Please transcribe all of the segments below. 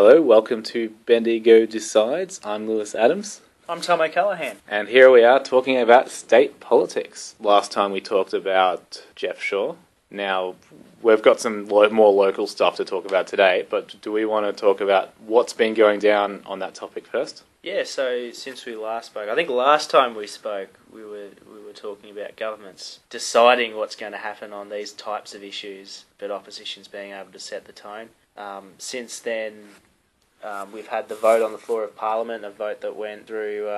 Hello, welcome to Bendigo Decides. I'm Lewis Adams. I'm Tom O'Callaghan. And here we are talking about state politics. Last time we talked about Jeff Shaw. Now, we've got some more local stuff to talk about today, but do we want to talk about what's been going down on that topic first? Yeah, so since we last spoke, I think last time we spoke, we were talking about governments deciding what's going to happen on these types of issues, but opposition's being able to set the tone. Since then, we've had the vote on the floor of Parliament, a vote that went through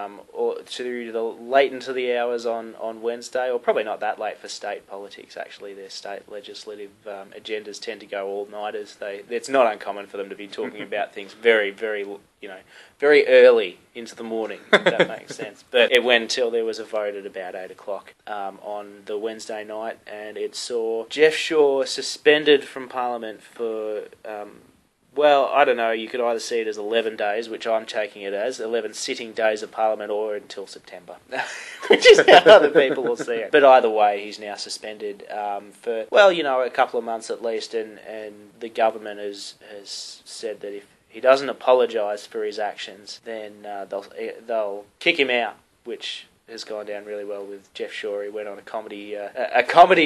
late into the hours on Wednesday, or probably not that late for state politics, actually. Their state legislative agendas tend to go all-nighters. It's not uncommon for them to be talking about things very, very, very early into the morning, if that makes sense. But it went until there was a vote at about 8 o'clock on the Wednesday night, and it saw Jeff Shaw suspended from Parliament for... well, I don't know, you could either see it as 11 days, which I'm taking it as, 11 sitting days of Parliament, or until September, which is how other people will see it. But either way, he's now suspended for, a couple of months at least, and the government has said that if he doesn't apologise for his actions, then they'll kick him out, which... has gone down really well with Jeff Shaw. He went on a comedy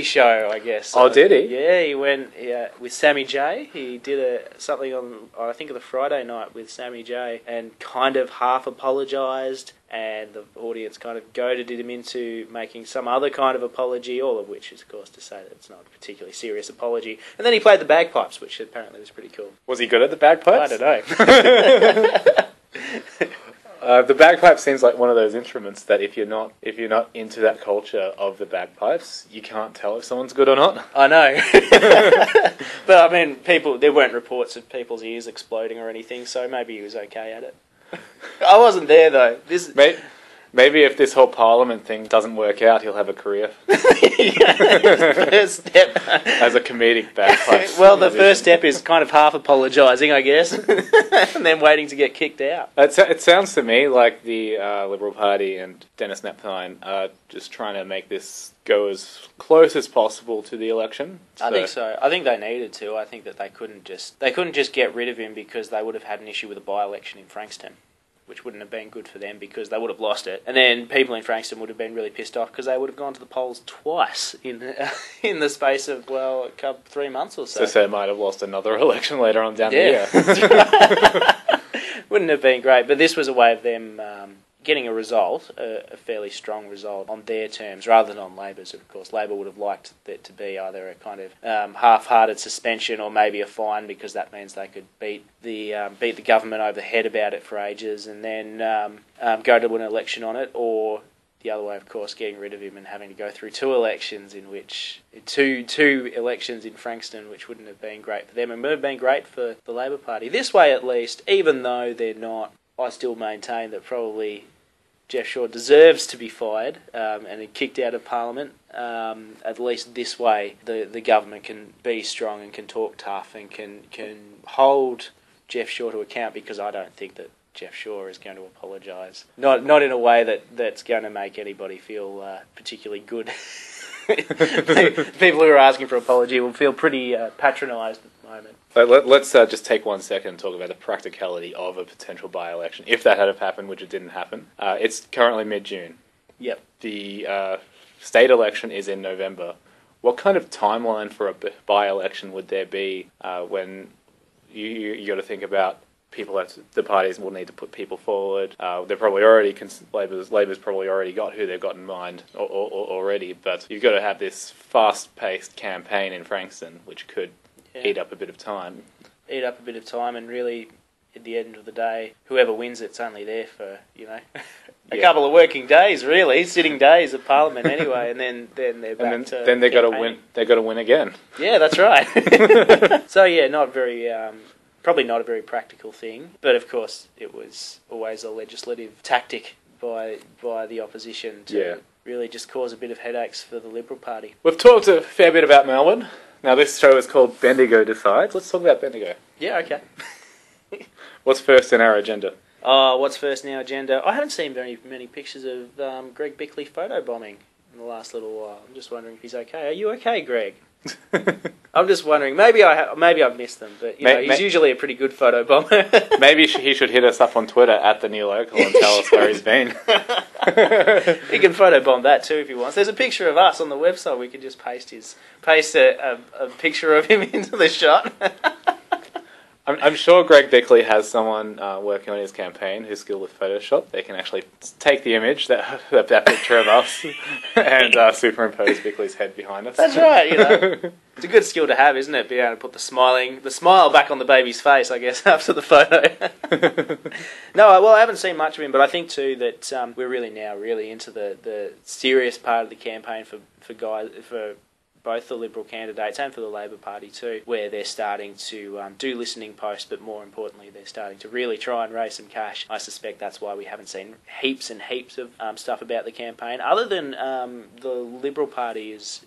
show, I guess. Oh, did he? Yeah, he went with Sammy J. He did something on, I think, the Friday night with Sammy J. and kind of half apologised, and the audience kind of goaded him into making some other kind of apology, all of which is, of course, to say that it's not a particularly serious apology. And then he played the bagpipes, which apparently was pretty cool. Was he good at the bagpipes? I don't know. The bagpipe seems like one of those instruments that if you're not into that culture of the bagpipes, you can't tell if someone's good or not. I know. But I mean, there weren't reports of people's ears exploding or anything, so maybe he was okay at it. I wasn't there though. Maybe if this whole Parliament thing doesn't work out, he'll have a career. First step. As a comedic bagpipe. Well, the first step is kind of half apologising, I guess, and then waiting to get kicked out. It sounds to me like the Liberal Party and Dennis Napthine are just trying to make this go as close as possible to the election. I think so. I think they needed to. I think that they couldn't just get rid of him because they would have had an issue with a by-election in Frankston, which wouldn't have been good for them because they would have lost it. And then people in Frankston would have been really pissed off because they would have gone to the polls twice in the space of, 3 months or so. So they might have lost another election later on down the year. Wouldn't have been great. But this was a way of them getting a result, a fairly strong result, on their terms rather than on Labor's. Of course, Labor would have liked it to be either a kind of half-hearted suspension or maybe a fine, because that means they could beat the government over the head about it for ages and then go to an election on it, or the other way, of course, getting rid of him and having to go through two elections in Frankston, which wouldn't have been great for them and would have been great for the Labor Party. This way, at least, even though they're not, I still maintain that probably Jeff Shaw deserves to be fired and kicked out of Parliament. At least this way, the government can be strong and can talk tough and can hold Jeff Shaw to account, because I don't think that Jeff Shaw is going to apologise. Not in a way that's going to make anybody feel particularly good. People who are asking for apology will feel pretty patronised at the moment. Let's just take 1 second and talk about the practicality of a potential by-election. If that had happened, which it didn't happen, it's currently mid-June. Yep. The state election is in November. What kind of timeline for a by-election would there be when you got to think about people the parties will need to put people forward. They're probably already Labor's probably already got who they've got in mind already, but you've got to have this fast-paced campaign in Frankston, which could eat up a bit of time. And really, at the end of the day, whoever wins it's only there for a couple of working days, really, sitting days of Parliament anyway, and then they're back to then they got to win. They got to win again. Yeah, that's right. So yeah, not very. Probably not a very practical thing, but of course it was always a legislative tactic by the opposition to really just cause a bit of headaches for the Liberal Party. We've talked a fair bit about Melbourne. Now this show is called Bendigo Decides. Let's talk about Bendigo. Yeah, okay. What's first in our agenda? What's first in our agenda? I haven't seen very many pictures of Greg Bickley photobombing in the last little while. I'm just wondering if he's okay. Are you okay, Greg? I'm just wondering. Maybe I've missed them, but he's usually a pretty good photo bomber. Maybe he should hit us up on Twitter at the New Local and tell us where he's been. He can photo bomb that too if he wants. There's a picture of us on the website. We can just paste a picture of him into the shot. I'm sure Greg Bickley has someone working on his campaign who's skilled with Photoshop. They can actually take the image, that picture of us, and superimpose Bickley's head behind us. That's right, It's a good skill to have, isn't it? Being able to put the smile back on the baby's face, I guess, after the photo. No, well, I haven't seen much of him, but I think too that we're really into the serious part of the campaign for both the Liberal candidates and for the Labor Party too, where they're starting to do listening posts, but more importantly, they're starting to really try and raise some cash. I suspect that's why we haven't seen heaps and heaps of stuff about the campaign, other than the Liberal Party is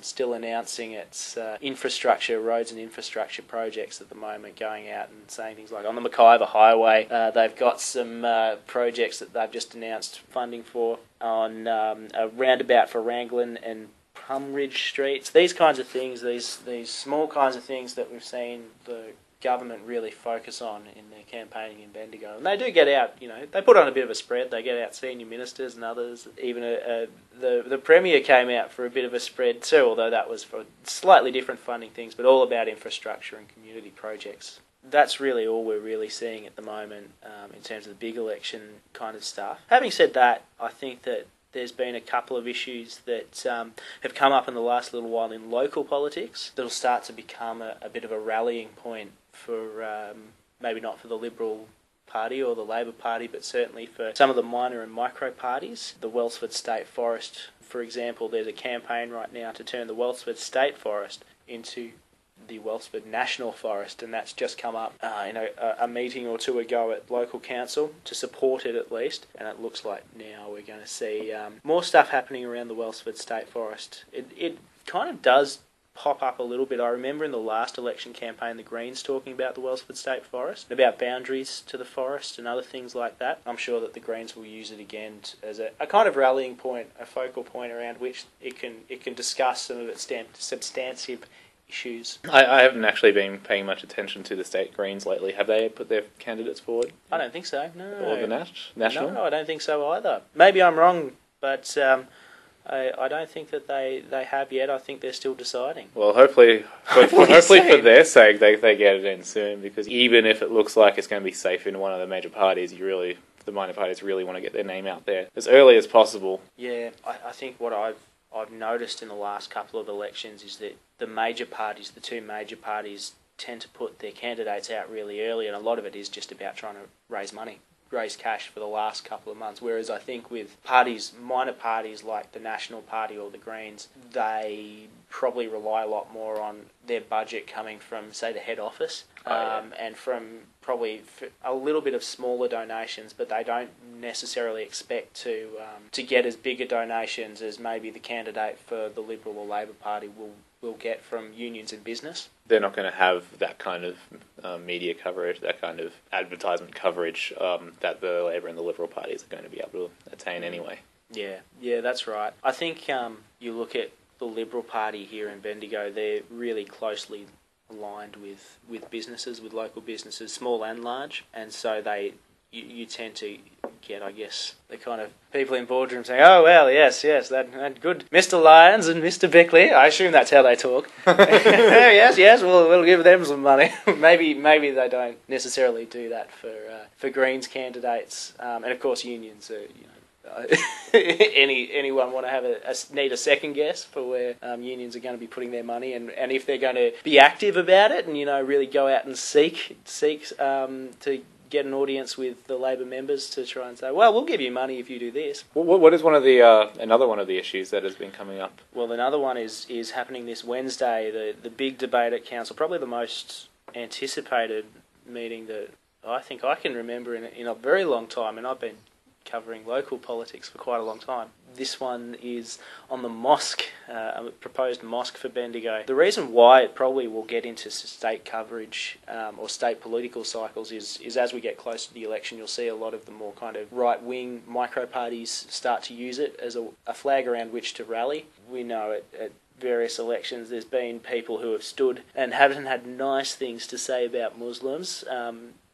still announcing its infrastructure, roads and infrastructure projects at the moment, going out and saying things like on the McIver Highway, they've got some projects that they've just announced funding for on a roundabout for Wrangling and Plumridge Streets, these kinds of things, these small kinds of things that we've seen the government really focus on in their campaigning in Bendigo. And they do get out, they put on a bit of a spread. They get out senior ministers and others. Even the Premier came out for a bit of a spread too, although that was for slightly different funding things, but all about infrastructure and community projects. That's really all we're really seeing at the moment in terms of the big election kind of stuff. Having said that, I think that there's been a couple of issues that have come up in the last little while in local politics that'll start to become a bit of a rallying point for, maybe not for the Liberal Party or the Labor Party, but certainly for some of the minor and micro parties. The Wellsford State Forest, for example, there's a campaign right now to turn the Wellsford State Forest into the Wellsford National Forest, and that's just come up a meeting or two ago at local council to support it at least, and it looks like now we're going to see more stuff happening around the Wellsford State Forest. It kind of does pop up a little bit. I remember in the last election campaign the Greens talking about the Wellsford State Forest, about boundaries to the forest and other things like that. I'm sure that the Greens will use it again as a kind of rallying point, a focal point around which it can discuss some of its substantive issues. I haven't actually been paying much attention to the state Greens lately. Have they put their candidates forward? I don't think so, no. Or the National? No, I don't think so either. Maybe I'm wrong, but I don't think that they have yet. I think they're still deciding. Well, hopefully for their sake, they get it in soon, because even if it looks like it's going to be safe in one of the major parties, the minor parties really want to get their name out there as early as possible. Yeah, I think what I've noticed in the last couple of elections is that the two major parties tend to put their candidates out really early, and a lot of it is just about trying to raise cash for the last couple of months. Whereas I think with minor parties like the National Party or the Greens, they probably rely a lot more on their budget coming from, say, the head office, and from probably a little bit of smaller donations, but they don't necessarily expect to get as big a donations as maybe the candidate for the Liberal or Labor Party will get from unions and business. They're not going to have that kind of media coverage, that kind of advertisement coverage that the Labor and the Liberal parties are going to be able to attain anyway. Yeah, that's right. I think you look at the Liberal Party here in Bendigo, they're really closely aligned with businesses, with local businesses, small and large, and so you tend to get, I guess, the kind of people in boardrooms saying, "Oh well, yes, that good, Mr. Lyons and Mr. Bickley." I assume that's how they talk. yes, we'll give them some money. maybe they don't necessarily do that for Greens candidates, and of course unions are, anyone want to have need a second guess for where unions are going to be putting their money, and if they're going to be active about it and really go out and seek to get an audience with the Labor members to try and say, well, we'll give you money if you do this. What is another one of the issues that has been coming up? Well, another one is happening this Wednesday, the big debate at council, probably the most anticipated meeting that I think I can remember in a very long time, and I've been covering local politics for quite a long time. This one is on the mosque, a proposed mosque for Bendigo. The reason why it probably will get into state coverage or state political cycles is as we get close to the election, you'll see a lot of the more kind of right-wing micro-parties start to use it as a flag around which to rally. We know at various elections, there's been people who have stood and haven't had nice things to say about Muslims.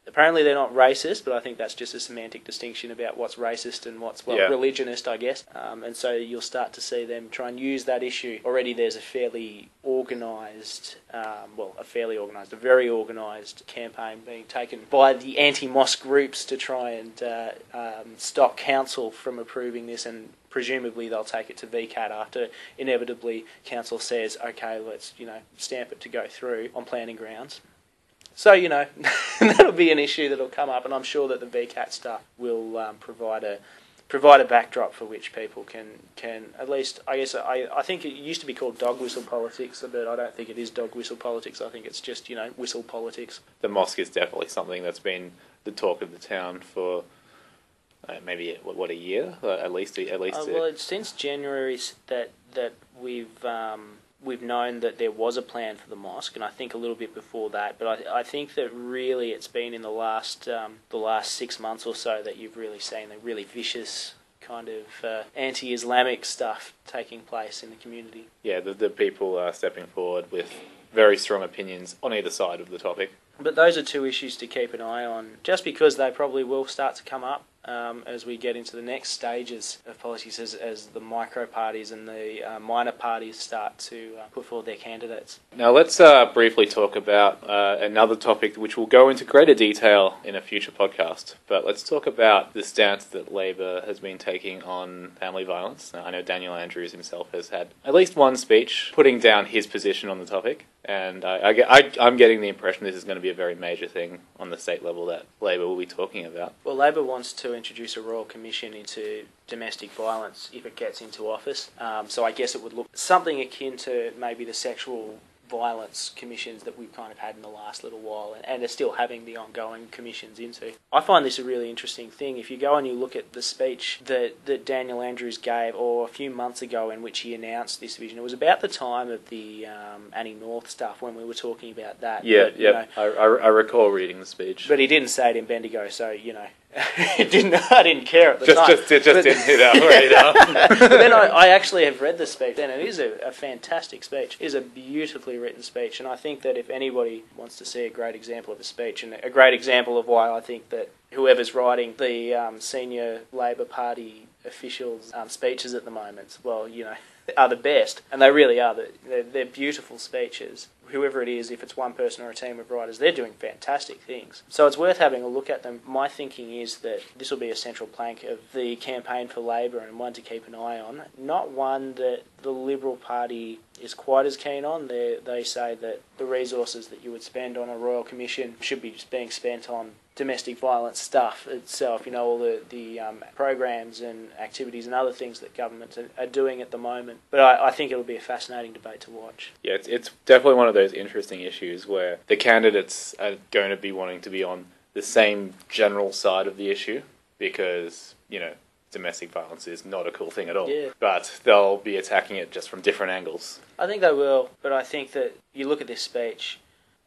Apparently they're not racist, but I think that's just a semantic distinction about what's racist and what's religionist, I guess. And so you'll start to see them try and use that issue. Already there's a very organised campaign being taken by the anti-mosque groups to try and stop council from approving this, and presumably they'll take it to VCAT after inevitably council says, okay, let's stamp it to go through on planning grounds. So, that'll be an issue that'll come up, and I'm sure that the VCAT stuff will provide a backdrop for which people can at least, I guess, I think it used to be called dog whistle politics, but I don't think it is dog whistle politics. I think it's just, whistle politics. The mosque is definitely something that's been the talk of the town for maybe, a year? At least. Well, it's since January that we've known that there was a plan for the mosque, and I think a little bit before that. But I think that really it's been in the last 6 months or so that you've really seen the really vicious kind of anti-Islamic stuff taking place in the community. Yeah, the people are stepping forward with very strong opinions on either side of the topic. But those are two issues to keep an eye on, just because they probably will start to come up as we get into the next stages of politics, as the micro parties and the minor parties start to put forward their candidates. Now let's briefly talk about another topic which will go into greater detail in a future podcast. But let's talk about the stance that Labor has been taking on family violence. Now, I know Daniel Andrews himself has had at least one speech putting down his position on the topic. And I'm getting the impression this is going to be a very major thing on the state level that Labor will be talking about. Well, Labor wants to introduce a Royal Commission into domestic violence if it gets into office. So I guess it would look something akin to maybe the sexual violence commissions that we've kind of had in the last little while, and are still having the ongoing commissions into. I find this a really interesting thing. If you go and you look at the speech that Daniel Andrews gave, or a few months ago, in which he announced this vision, it was about the time of the Annie North stuff when we were talking about that. Yeah, I recall reading the speech. But he didn't say it in Bendigo, so, I didn't care at the time. Just didn't hit our radar. But then I actually have read the speech, and it is a fantastic speech. It is a beautifully written speech, and I think that if anybody wants to see a great example of a speech, and a great example of why I think that whoever's writing the senior Labor Party officials' speeches at the moment, are the best, and they really are. They're beautiful speeches. Whoever it is, if it's one person or a team of writers, they're doing fantastic things. So it's worth having a look at them. My thinking is that this will be a central plank of the campaign for Labor, and one to keep an eye on. Not one that the Liberal Party is quite as keen on. They say that the resources that you would spend on a Royal Commission should be being spent on domestic violence stuff itself, all the programs and activities and other things that governments are doing at the moment. But I think it'll be a fascinating debate to watch. Yeah, it's definitely one of those interesting issues where the candidates are going to be wanting to be on the same general side of the issue because, domestic violence is not a cool thing at all. Yeah. But they'll be attacking it just from different angles. I think they will, but I think that you look at this speech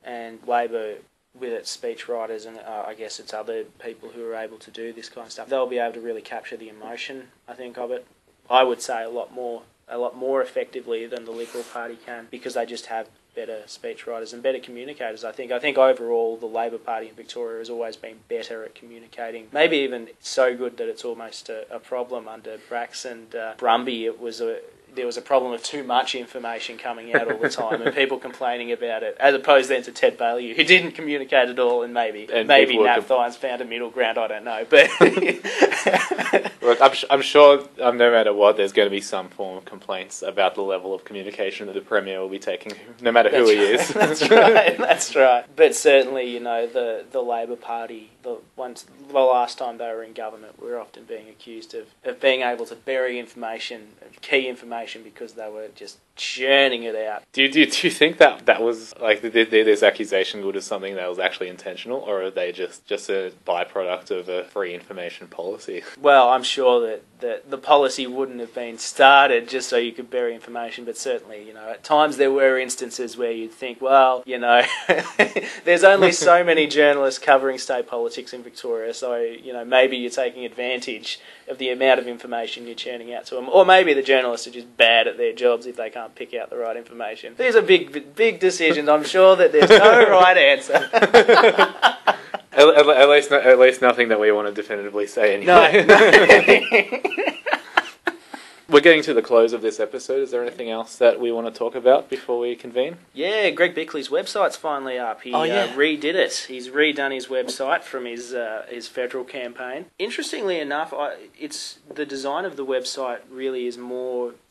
and Labor, with its speech writers and I guess it's other people who are able to do this kind of stuff, they'll be able to really capture the emotion, I think, of it. I would say a lot more effectively than the Liberal Party can, because they just have better speech writers and better communicators. I think overall the Labor Party in Victoria has always been better at communicating. Maybe even so good that it's almost a problem under Brax and Brumby. There was a problem of too much information coming out all the time and people complaining about it, as opposed then to Ted Baillieu, who didn't communicate at all, and maybe Nat Thines found a middle ground, I don't know. But Look, I'm sure no matter what, there's going to be some form of complaints about the level of communication that the Premier will be taking, no matter who he is. That's right. But certainly, the Labor Party, the last time they were in government, were often being accused of being able to bury information, key information, because they were just churning it out. Do you think that was like this accusation was something that was actually intentional, or are they just a byproduct of a free information policy? Well, I'm sure that the policy wouldn't have been started just so you could bury information, but certainly, at times there were instances where you'd think, well, there's only so many journalists covering state politics in Victoria, so, maybe you're taking advantage of the amount of information you're churning out to them, or maybe the journalists are just bad at their jobs if they can't can't pick out the right information. These are big decisions. I'm sure that there's no right answer. At least nothing that we want to definitively say anyway. No. We're getting to the close of this episode. Is there anything else that we want to talk about before we convene? Yeah, Greg Bickley's website's finally up. He redid it. He's redone his website from his federal campaign. Interestingly enough, it's the design of the website really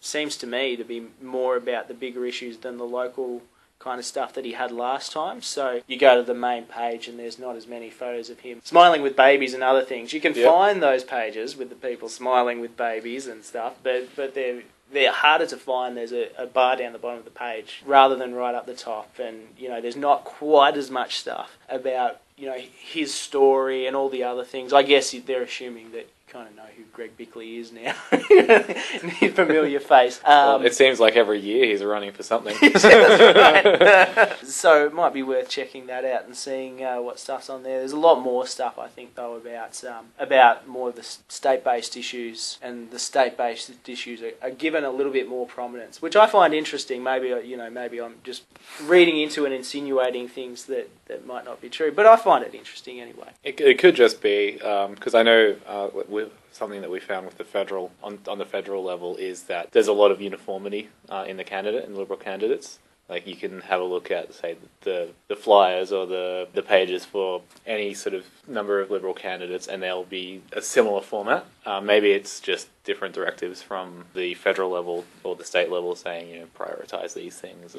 seems to me to be more about the bigger issues than the local kind of stuff that he had last time. So you go to the main page and there's not as many photos of him smiling with babies and other things. You can find those pages with the people smiling with babies and stuff, but they're harder to find. There's a bar down the bottom of the page rather than right up the top, and there's not quite as much stuff about his story and all the other things. I guess they're assuming that kind of know who Greg Bickley is now. His familiar face. Well, it seems like every year he's running for something. That's right. So it might be worth checking that out and seeing what stuff's on there. There's a lot more stuff, I think, though, about more of the state-based issues, and the state-based issues are given a little bit more prominence, which I find interesting. Maybe I'm just reading into and insinuating things that might not be true, but I find it interesting anyway. It could just be because I know something that we found with the federal on the federal level is that there's a lot of uniformity in the candidate and Liberal candidates. Like you can have a look at, say, the flyers or the pages for any sort of number of Liberal candidates, and they'll be a similar format. Maybe it's just different directives from the federal level or the state level saying, prioritise these things.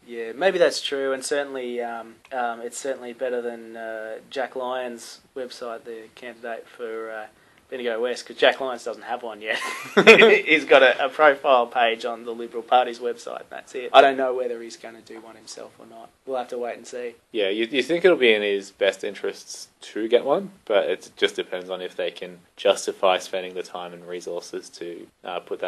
Yeah, maybe that's true, and certainly it's certainly better than Jack Lyons' website, the candidate for Bendigo West, because Jack Lyons doesn't have one yet. He's got a profile page on the Liberal Party's website, and that's it. I don't know whether he's going to do one himself or not. We'll have to wait and see. Yeah, you think it'll be in his best interests to get one, but it just depends on if they can justify spending the time and resources to put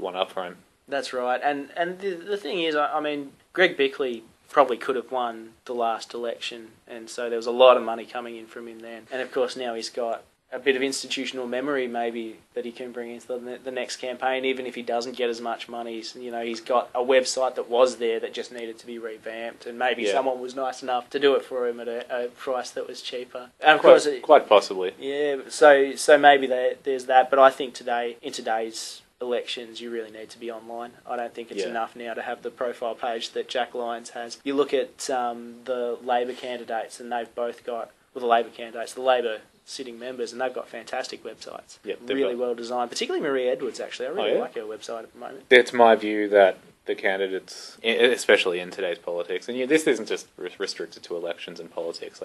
one up for him. That's right, and the thing is, I mean, Greg Bickley probably could have won the last election, and so there was a lot of money coming in from him then. And of course now he's got a bit of institutional memory maybe that he can bring into the next campaign, even if he doesn't get as much money. He's got a website that was there that just needed to be revamped, and maybe someone was nice enough to do it for him at a price that was cheaper. And of course, quite possibly. Yeah, so maybe there's that, but I think in today's elections, you really need to be online. I don't think it's enough now to have the profile page that Jack Lyons has. You look at the Labor candidates, and they've both got, the Labor sitting members, and they've got fantastic websites. Yep, really well designed, particularly Marie Edwards, actually. I really like her website at the moment. It's my view that the candidates, especially in today's politics, and this isn't just restricted to elections and politics,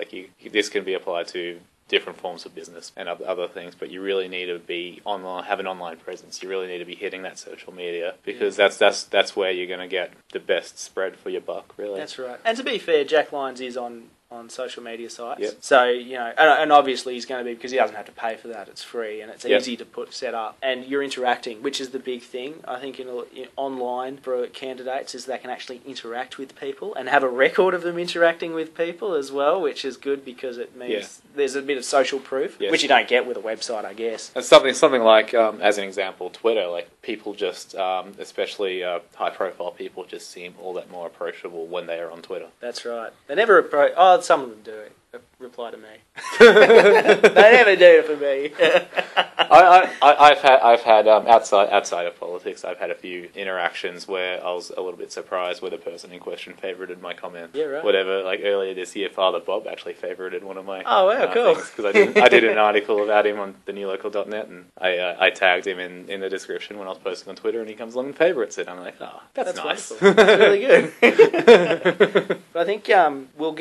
this can be applied to different forms of business and other things, but you really need to be online, have an online presence. You really need to be hitting that social media, because that's where you're going to get the best spread for your buck, really. That's right. And to be fair, Jack Lyons is on social media sites. Yep. So, and obviously he's going to be, because he doesn't have to pay for that, it's free and it's easy to set up. And you're interacting, which is the big thing, I think, in online for candidates, is they can actually interact with people and have a record of them interacting with people as well, which is good because it means there's a bit of social proof, which you don't get with a website, I guess. And something like, as an example, Twitter, like people just, especially high-profile people, just seem all that more approachable when they are on Twitter. That's right. They never approach. Oh, some of them do it. Reply to me. They never do it for me. I've had outside of politics, I've had a few interactions where I was a little bit surprised where the person in question favorited my comment. Yeah, right. Whatever. Like earlier this year, Father Bob actually favorited one of my. Oh wow, cool. Because I did an article about him on thenewlocal.net, and I tagged him in the description when I was posting on Twitter, and he comes along and favorites it. I'm like, that's nice. That's really good. But I think you'll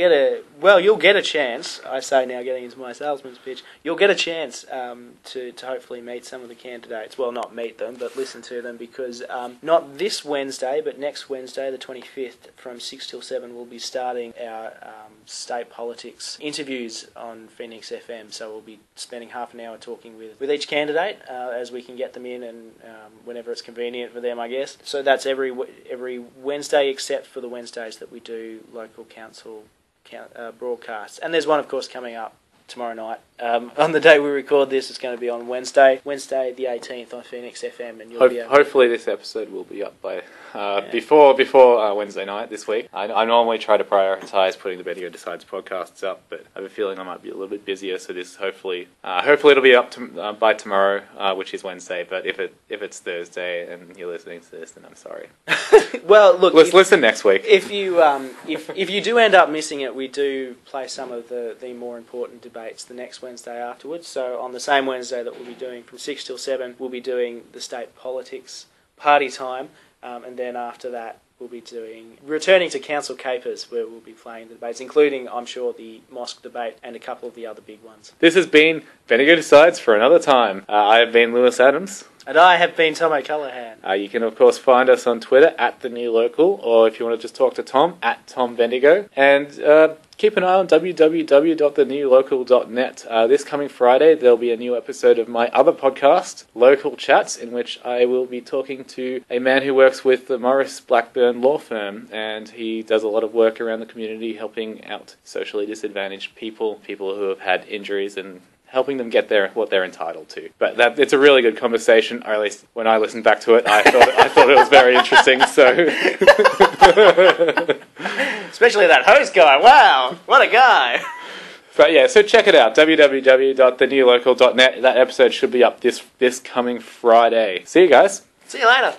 get a chance. I say now, getting into my salesman's pitch, you'll get a chance to hopefully meet some of the candidates. Well, not meet them, but listen to them, because not this Wednesday, but next Wednesday, the 25th, from 6 till 7, we'll be starting our state politics interviews on Phoenix FM. So we'll be spending half an hour talking with each candidate as we can get them in, and whenever it's convenient for them, I guess. So that's every Wednesday, except for the Wednesdays that we do local council broadcasts. And there's one, of course, coming up tomorrow night. On the day we record this, it's going to be on Wednesday the 18th on Phoenix FM, and you'll be able hopefully this episode will be up by before Wednesday night this week. I normally try to prioritise putting the Bendigo Decides podcasts up, but I have a feeling I might be a little bit busier. So this hopefully it'll be up to, by tomorrow, which is Wednesday. But if it's Thursday and you're listening to this, then I'm sorry. Well, look, let's listen next week. If you if you do end up missing it, we do play some of the more important debates the next Wednesday afterwards. So on the same Wednesday that we'll be doing from 6 till 7, we'll be doing the state politics party time, and then after that we'll be returning to Council Capers, where we'll be playing the debates, including, I'm sure, the mosque debate and a couple of the other big ones. This has been Bendigo Decides for another time. I have been Lewis Adams. And I have been Tom O'Callaghan. You can, of course, find us on Twitter at The New Local, or if you want to just talk to Tom, at Tom Bendigo. And keep an eye on www.thenewlocal.net. This coming Friday, there'll be a new episode of my other podcast, Local Chats, in which I will be talking to a man who works with the Morris Blackburn law firm, and he does a lot of work around the community, helping out socially disadvantaged people who have had injuries, and helping them get what they're entitled to. But it's a really good conversation, or at least when I listened back to it, I thought it was very interesting. So, especially that host guy. Wow, what a guy! But yeah, so check it out, www.thenewlocal.net. That episode should be up this coming Friday. See you guys. See you later.